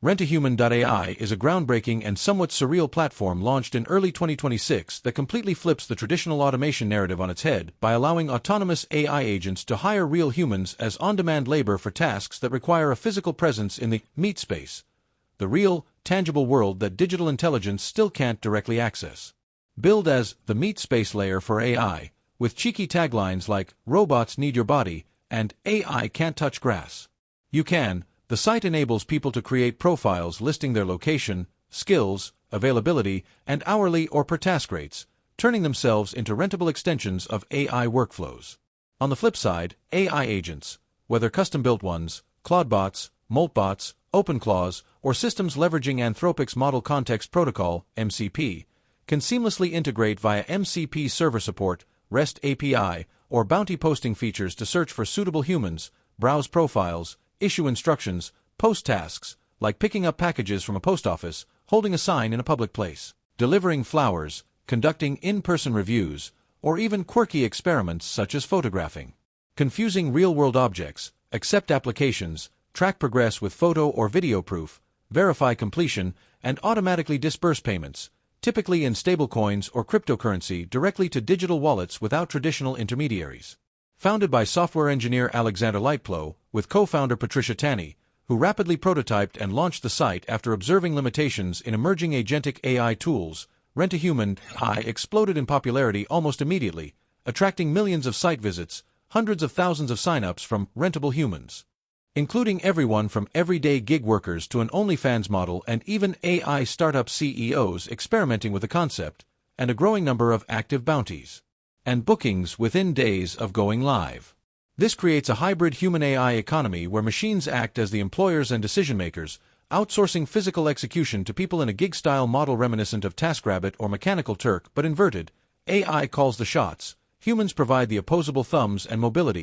RentAHuman AI is a groundbreaking and somewhat surreal platform launched in early 2026 that completely flips the traditional automation narrative on its head by allowing autonomous AI agents to hire real humans as on-demand labor for tasks that require a physical presence in the meat space, the real, tangible world that digital intelligence still can't directly access. Billed as the meat space layer for AI, with cheeky taglines like "Robots need your body" and "AI can't touch grass." You can. The site enables people to create profiles listing their location, skills, availability, and hourly or per task rates, turning themselves into rentable extensions of AI workflows. On the flip side, AI agents, whether custom-built ones, Claudebots, Moltbots, OpenClaws, or systems leveraging Anthropic's Model Context Protocol, MCP, can seamlessly integrate via MCP server support, REST API, or bounty posting features to search for suitable humans, browse profiles, issue instructions, post tasks, like picking up packages from a post office, holding a sign in a public place, delivering flowers, conducting in-person reviews, or even quirky experiments such as photographing. Confusing real-world objects, accept applications, track progress with photo or video proof, verify completion, and automatically disburse payments, typically in stablecoins or cryptocurrency directly to digital wallets without traditional intermediaries. Founded by software engineer Alexander Lightplow, with co-founder Patricia Tanney, who rapidly prototyped and launched the site after observing limitations in emerging agentic AI tools, RentAHuman AI exploded in popularity almost immediately, attracting millions of site visits, hundreds of thousands of signups from rentable humans, including everyone from everyday gig workers to an OnlyFans model and even AI startup CEOs experimenting with the concept, and a growing number of active bounties and bookings within days of going live. This creates a hybrid human-AI economy where machines act as the employers and decision-makers, outsourcing physical execution to people in a gig-style model reminiscent of TaskRabbit or Mechanical Turk but inverted. AI calls the shots, humans provide the opposable thumbs and mobility.